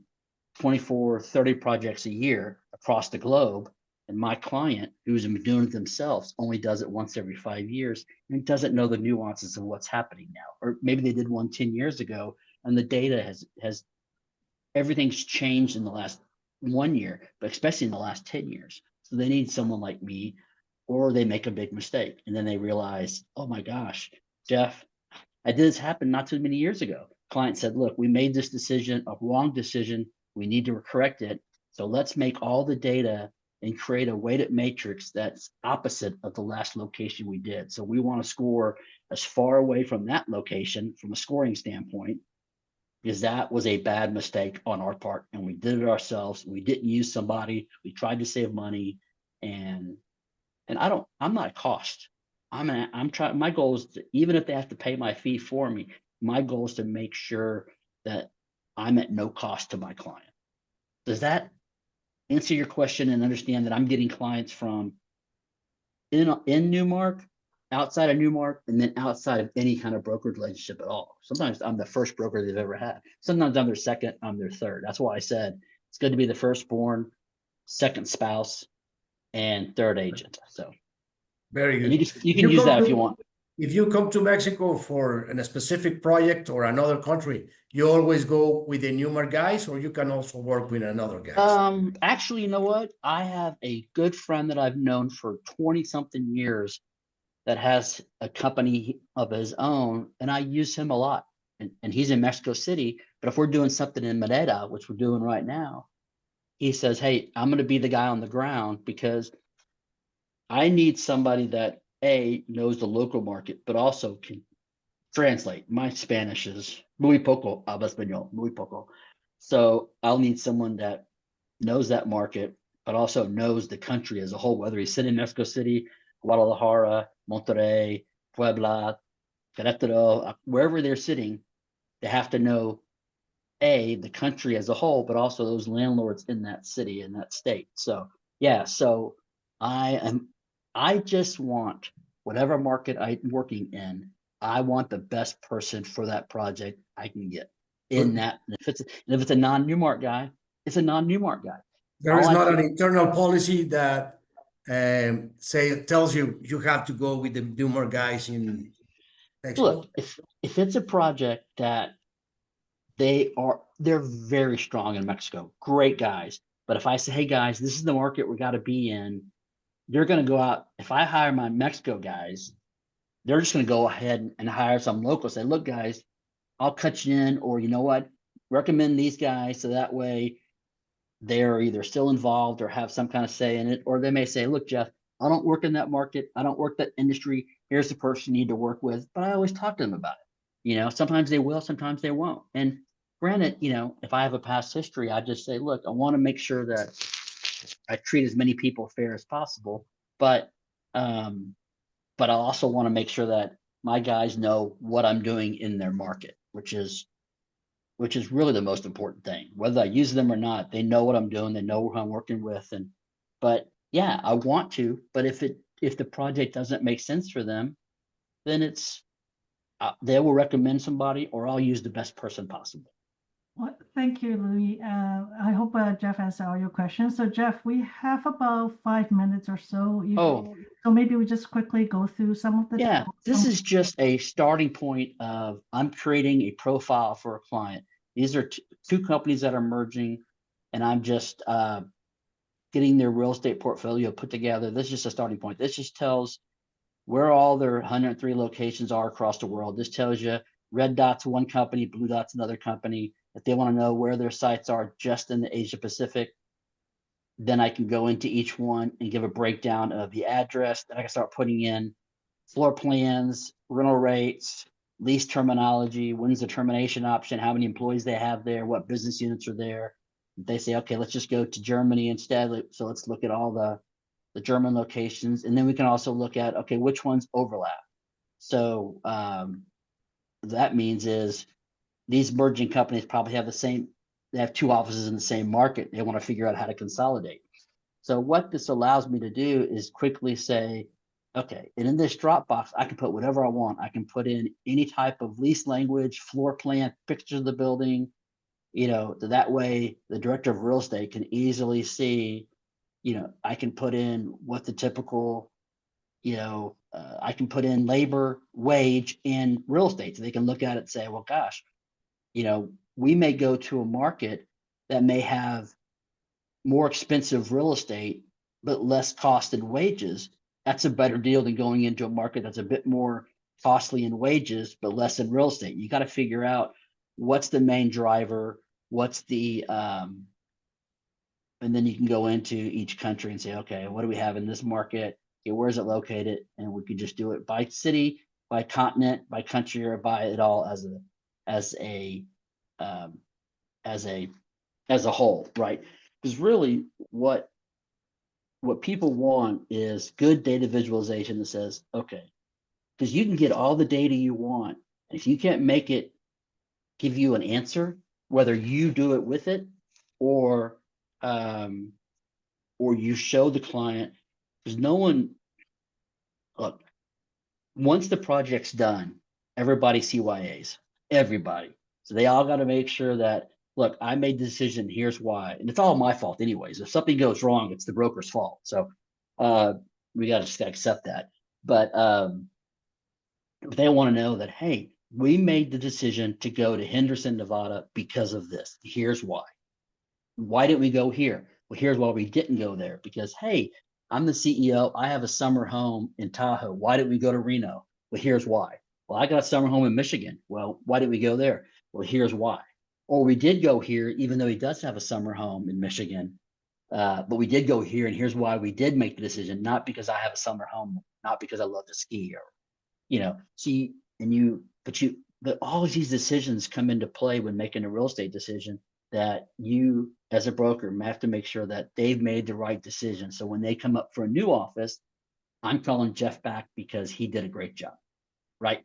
24, 30 projects a year across the globe. And my client, who's been doing it themselves, only does it once every 5 years and doesn't know the nuances of what's happening now. Or maybe they did one 10 years ago and the data has everything's changed in the last 1 year, but especially in the last 10 years. So they need someone like me, or they make a big mistake. And then they realize, oh my gosh, Jeff, I did this happen not too many years ago. Client said, look, we made this decision, a wrong decision. We need to correct it. So let's make all the data and create a weighted matrix that's opposite of the last location we did. So we want to score as far away from that location from a scoring standpoint, because that was a bad mistake on our part. And we did it ourselves. We didn't use somebody. We tried to save money. And I'm not a cost. I'm trying, my goal is to, even if they have to pay my fee for me, my goal is to make sure that I'm at no cost to my client. Does that answer your question and understand that I'm getting clients from in Newmark, outside of Newmark, and then outside of any kind of brokerage relationship at all? Sometimes I'm the first broker they've ever had. Sometimes I'm their second, I'm their third. That's why I said it's good to be the firstborn, second spouse, and third agent. So Very and good. you can use that if you want. If you come to Mexico for a specific project or another country, you always go with the Newmark guys, or you can also work with another guys. Actually, you know what? I have a good friend that I've known for 20 something years that has a company of his own, and I use him a lot. And he's in Mexico City, but if we're doing something in Merida, which we're doing right now, he says, hey, I'm going to be the guy on the ground because I need somebody that knows the local market, but also can translate. My Spanish is muy poco, habla español, muy poco. So I'll need someone that knows that market, but also knows the country as a whole, whether he's sitting in Mexico City, Guadalajara, Monterrey, Puebla, Querétaro, wherever they're sitting, they have to know the country as a whole, but also those landlords in that city, in that state. So yeah, so I just want whatever market I'm working in, I want the best person for that project I can get in that. And if it's a non-Newmark guy, it's a non-Newmark guy. There is not an internal policy that tells you have to go with the Newmark guys in Mexico. Look, if it's a project that they're very strong in Mexico, great guys. But if I say, hey guys, this is the market we got to be in, you're going to go out. If I hire my Mexico guys, they're just going to go ahead and hire some locals. Say, look, guys, I'll cut you in, or you know what, recommend these guys so that way they're either still involved or have some kind of say in it. Or they may say, look, Jeff, I don't work in that market. I don't work that industry. Here's the person you need to work with. But I always talk to them about it. Sometimes they will, sometimes they won't. And granted, if I have a past history, I just say, look, I want to make sure that I treat as many people fair as possible. But I also want to make sure that my guys know what I'm doing in their market, which is really the most important thing. Whether I use them or not, they know what I'm doing. They know who I'm working with. But yeah, I want to. But if the project doesn't make sense for them, then they will recommend somebody, or I'll use the best person possible. Well, thank you, Louis. I hope Jeff answered all your questions. So Jeff, we have about 5 minutes or so. So maybe we just quickly go through some of the. Yeah, this is just a starting point of I'm creating a profile for a client. These are two companies that are merging, and I'm just getting their real estate portfolio put together. This is just a starting point. This just tells where all their 103 locations are across the world. This tells you red dot's one company, blue dot's another company. If they want to know where their sites are just in the Asia Pacific, then I can go into each one and give a breakdown of the address. Then I can start putting in floor plans, rental rates, lease terminology, when's the termination option, how many employees they have there, what business units are there. They say, okay, let's just go to Germany instead. So let's look at all the German locations. And then we can also look at, okay, which ones overlap. So that means is these merging companies probably have they have two offices in the same market. They want to figure out how to consolidate. So what this allows me to do is quickly say, okay, and in this Dropbox, I can put whatever I want. I can put in any type of lease language, floor plan, pictures of the building, that way the director of real estate can easily see, I can put in what the typical, I can put in labor, wage, and real estate. So they can look at it and say, well, gosh, we may go to a market that may have more expensive real estate, but less cost in wages. That's a better deal than going into a market that's a bit more costly in wages, but less in real estate. You got to figure out what's the main driver, what's the, and then you can go into each country and say, okay, what do we have in this market? Okay, where is it located? And we could just do it by city, by continent, by country, or by it all as a whole, right? Because really what people want is good data visualization that says, okay, because you can get all the data you want. If you can't make it give you an answer, whether you do it with it or you show the client, because look, once the project's done, everybody CYAs, everybody. So they all got to make sure that look, I made the decision, here's why. And it's all my fault anyways. If something goes wrong, it's the broker's fault. So we got to just accept that. But they want to know that, hey, we made the decision to go to Henderson, Nevada because of this. Here's why. Why didn't we go here? Well, here's why we didn't go there. Because, hey, I'm the CEO. I have a summer home in Tahoe. Why didn't we go to Reno? Well, here's why. Well, I got a summer home in Michigan. Well, why didn't we go there? Well, here's why. Or we did go here, even though he does have a summer home in Michigan. But we did go here, and here's why we did make the decision. Not because I have a summer home, not because I love to ski, or, you know, see, and but all of these decisions come into play when making a real estate decision, that you as a broker have to make sure that they've made the right decision. So when they come up for a new office, I'm calling Jeff back because he did a great job, right?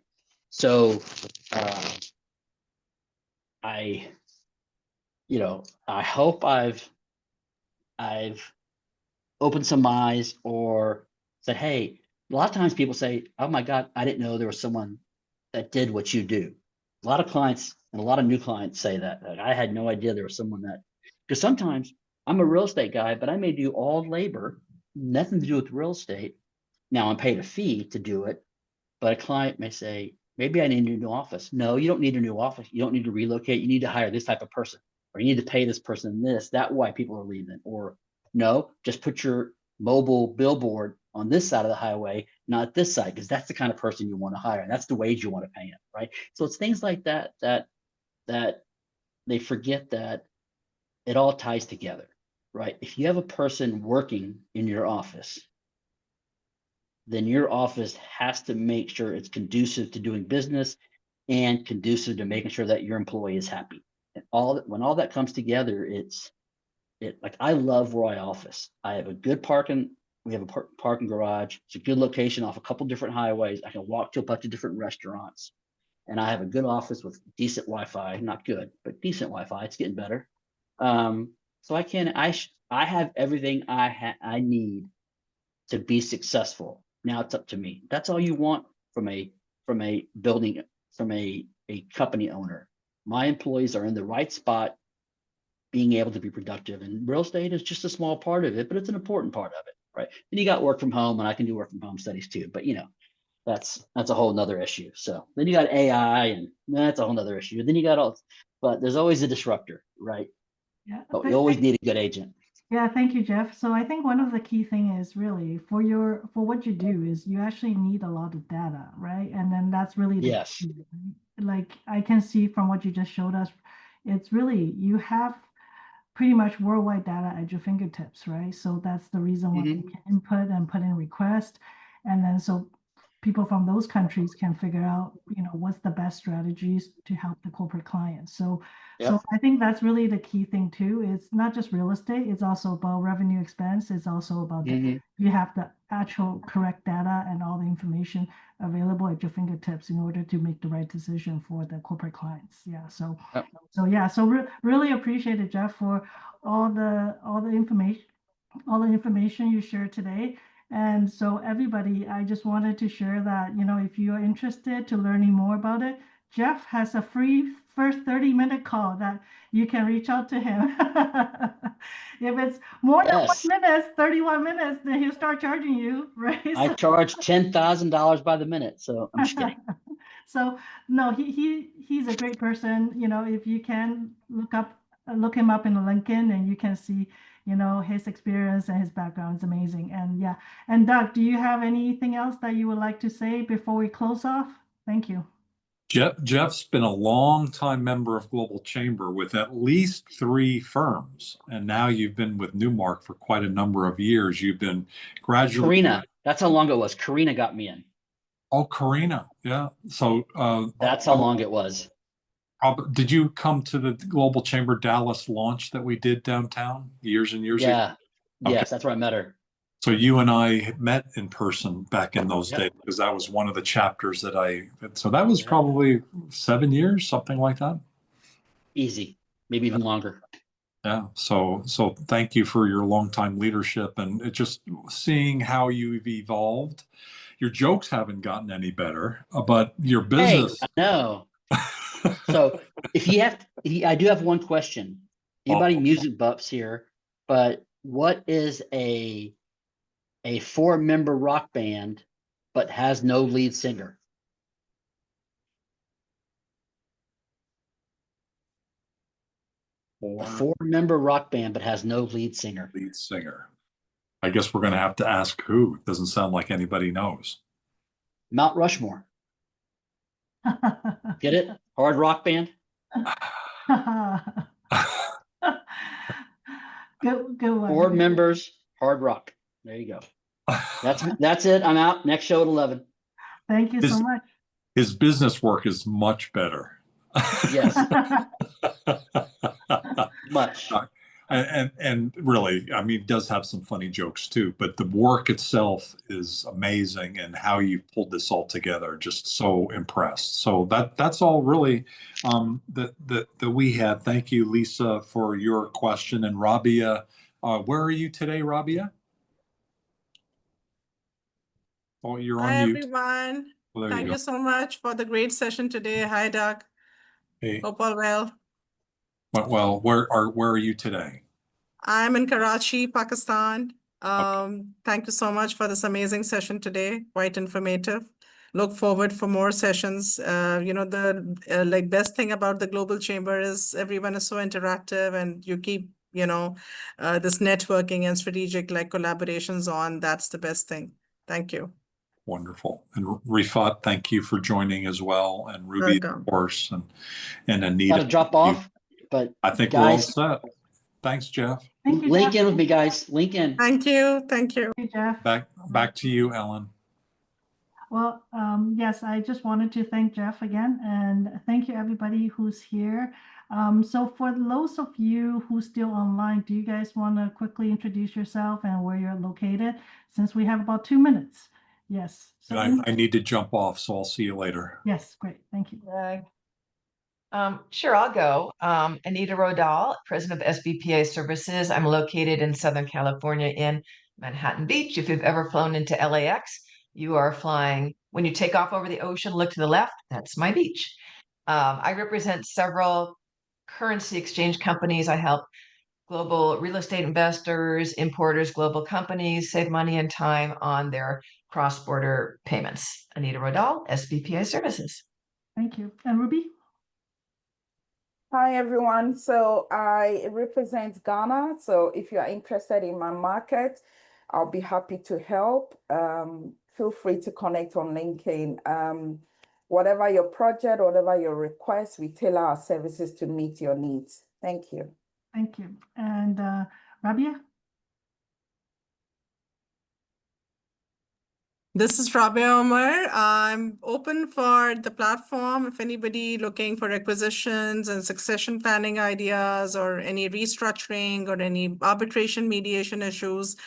So I hope I've opened some eyes, or said, hey, a lot of times people say, oh my God, I didn't know there was someone that did what you do. A lot of clients and a lot of new clients say that. Like, I had no idea there was someone that, because sometimes I'm a real estate guy, but I may do all labor, nothing to do with real estate. Now I'm paid a fee to do it, but a client may say, maybe I need a new office. No, you don't need a new office. You don't need to relocate. You need to hire this type of person, or you need to pay this person this. That's why people are leaving. Or no, just put your mobile billboard on this side of the highway, not this side, because that's the kind of person you want to hire. And that's the wage you want to pay him, right? So it's things like that they forget that it all ties together, right? If you have a person working in your office, then your office has to make sure it's conducive to doing business and conducive to making sure that your employee is happy. And when all that comes together, like, I love where I office. I have a good parking. We have a parking garage. It's a good location off a couple different highways. I can walk to a bunch of different restaurants, and I have a good office with decent Wi-Fi. Not good, but decent Wi-Fi. It's getting better. So I have everything I need to be successful. Now it's up to me. That's all you want from a building, from a company owner. My employees are in the right spot, being able to be productive, and real estate is just a small part of it, but it's an important part of it, right? And you got work from home, and I can do work from home studies too, but that's a whole nother issue. So then you got AI, and that's a whole nother issue. Then you got but there's always a disruptor, right? Yeah. But we always need a good agent. Yeah, thank you, Jeff. So I think one of the key thing is really for what you do is you actually need a lot of data, right? And then that's really the Yes. key, right? Like I can see from what you just showed us, it's really, you have pretty much worldwide data at your fingertips, right? So that's the reason why you can input and put in requests. And then so people from those countries can figure out, what's the best strategies to help the corporate clients. So I think that's really the key thing too. It's not just real estate. It's also about revenue expense. It's also about you have the actual correct data and all the information available at your fingertips in order to make the right decision for the corporate clients. Yeah. So really appreciate it, Jeff, for all the information you shared today. And so everybody, I just wanted to share that, if you are interested to learning more about it, Jeff has a free first 30-minute call that you can reach out to him. If it's more than 1 minute, 31 minutes, then he'll start charging you, right? I charge $10,000 by the minute, so I'm just kidding. So no, he's a great person. If you can look him up in LinkedIn, and you can see, his experience and his background is amazing. And Doug, do you have anything else that you would like to say before we close off? Thank you. Jeff's been a long-time member of Global Chamber with at least 3 firms, and now you've been with Newmark for quite a number of years. You've been gradually. Karina, that's how long it was. Karina got me in. Oh, Karina, yeah. So that's how long it was. Did you come to the Global Chamber Dallas launch that we did downtown years and years ago? Yeah. Okay. Yes, that's where I met her. So you and I met in person back in those days, because that was one of the chapters so that was probably 7 years, something like that. Easy, maybe even longer. Yeah. So thank you for your longtime leadership, and just seeing how you've evolved. Your jokes haven't gotten any better, but your business. Hey, I know. So if you have, I do have one question. Anybody Oh. music buffs here, but what is a 4-member rock band but has no lead singer? A Or 4-member rock band but has no lead singer. lead singer. I guess we're going to have to ask who. It doesn't sound like anybody knows. Mount Rushmore. Get it? Hard rock band. Good one. 4 members, hard rock. There you go. That's it. I'm out. Next show at 11. Thank you so much. His business work is much better. Yes. Much. And really, I mean, it does have some funny jokes too, but the work itself is amazing, and how you pulled this all together, just so impressed. So that's all really that we had. Thank you, Lisa, for your question. And Rabia, where are you today, Rabia? Oh, you're on Hi, mute. everyone. Well, there Thank you you go. so much for the great session today. Hi, Doug. Hey, Hope all well. well, where are you today? I'm in Karachi, Pakistan. Okay. Thank you so much for this amazing session today. Quite informative. Look forward for more sessions. The like best thing about the Global Chamber is everyone is so interactive, and you keep, this networking and strategic like collaborations on. That's the best thing. Thank you. Wonderful. And Rifat, thank you for joining as well. And Ruby, of Welcome. course, and Anita. Got to drop off, but I think we're all guys, set. Thanks, Jeff. Thank you, link Jeff. in with me, guys. Link in. Thank you. Thank you. Thank you, Jeff. Back to you, Ellen. Well, yes, I just wanted to thank Jeff again, and thank you everybody who's here. So for those of you who's still online, do you guys want to quickly introduce yourself and where you're located, since we have about 2 minutes? Yes. So I need to jump off, so I'll see you later. yes, great. Thank you. Sure, I'll go. Anita Rodal, president of SBPA Services. I'm located in Southern California in Manhattan Beach. If you've ever flown into LAX, you are flying, when you take off over the ocean, look to the left, that's my beach. I represent several currency exchange companies. I help global real estate investors, importers, global companies save money and time on their cross-border payments. Anita Rodal, SBPA Services. Thank you. And Ruby? Hi, everyone. So I represent Ghana. So if you are interested in my market, I'll be happy to help. Feel free to connect on LinkedIn. Whatever your project, whatever your request, we tailor our services to meet your needs. Thank you. Thank you. And Rabia? This is Rabia Omar. I'm open for the platform. If anybody looking for acquisitions and succession planning ideas, or any restructuring or any arbitration mediation issues,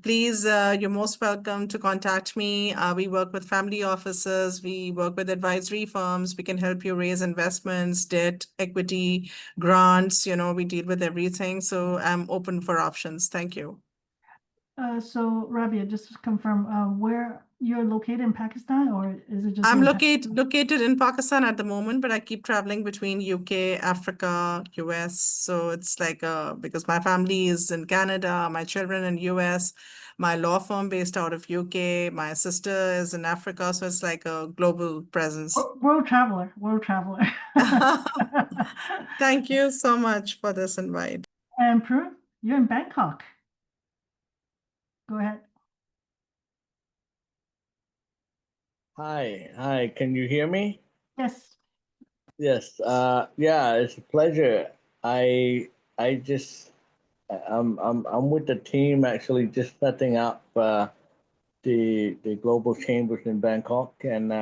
please, you're most welcome to contact me. We work with family offices. We work with advisory firms. We can help you raise investments, debt, equity, grants. We deal with everything. So I'm open for options. Thank you. So Rabia, just to confirm, where you're located in Pakistan, or is it just I'm in located in Pakistan at the moment, but I keep traveling between UK, Africa, US. So it's like because my family is in Canada, my children in US, my law firm based out of UK, my sister is in Africa. So it's like a global presence. World traveler, world traveler. Thank you so much for this invite. And Prune, you're in Bangkok. Go ahead. Hi, can you hear me? Yes. Yes, yeah, it's a pleasure. I just I'm with the team actually just setting up the global chambers in Bangkok, and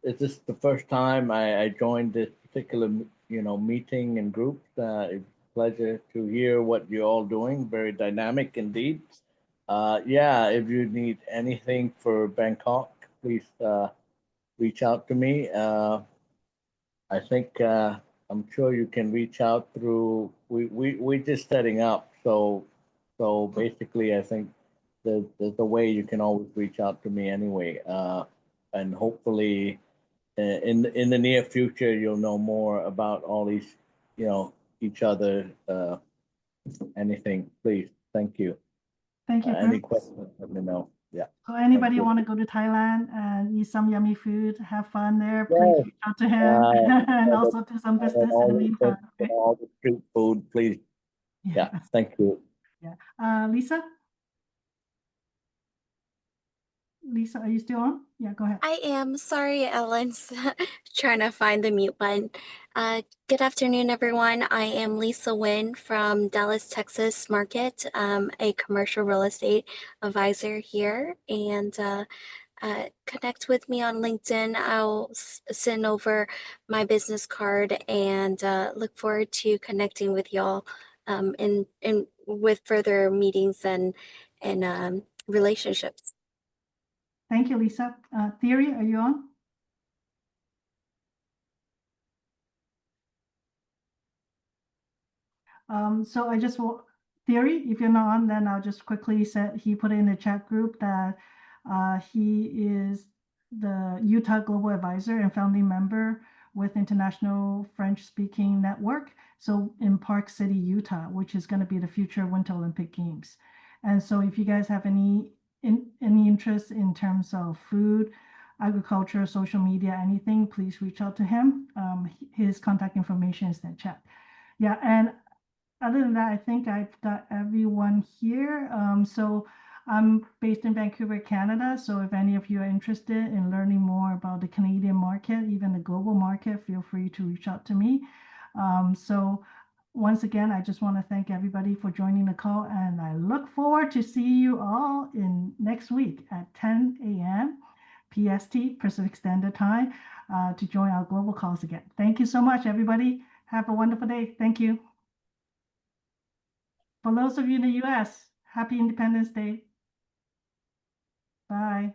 it's just the first time I joined this particular meeting and group. It's a pleasure to hear what you're all doing. Very dynamic indeed. Yeah, if you need anything for Bangkok, please reach out to me. I think I'm sure you can reach out through. We're just setting up, so basically, I think there's a way you can always reach out to me anyway, and hopefully in the near future, you'll know more about all these, each other. Anything, please. Thank you. Thank you. Any Chris. questions, let me know. Yeah. So anybody you. want to go to Thailand and eat some yummy food, have fun there, please Yes. reach out to him and also do some business in the all meantime. Okay? all the street food, please. Yeah. Thank you. Yeah. Lisa? Lisa, are you still on? Yeah, go ahead. I am. Sorry, Ellen's trying to find the mute button. Good afternoon, everyone. I am Lisa Nguyen from Dallas, Texas market, a commercial real estate advisor here. And connect with me on LinkedIn. I'll send over my business card and look forward to connecting with y'all in with further meetings and relationships. Thank you, Lisa. Theory, are you on? So I just will, Theory, if you're not on, then I'll just quickly say, he put in the chat group that he is the Utah Global Advisor and founding member with International French Speaking Network. So in Park City, Utah, which is going to be the future Winter Olympic Games. And so if you guys have any interest in terms of food, agriculture, social media, anything, please reach out to him. His contact information is in the chat. Yeah, and other than that, I think I've got everyone here. So I'm based in Vancouver, Canada. So if any of you are interested in learning more about the Canadian market, even the global market, feel free to reach out to me. So once again, I just want to thank everybody for joining the call, and I look forward to see you all in next week at 10 a.m. PST, Pacific Standard Time, to join our global calls again. Thank you so much, everybody. Have a wonderful day. Thank you. For those of you in the US, happy Independence Day. Bye.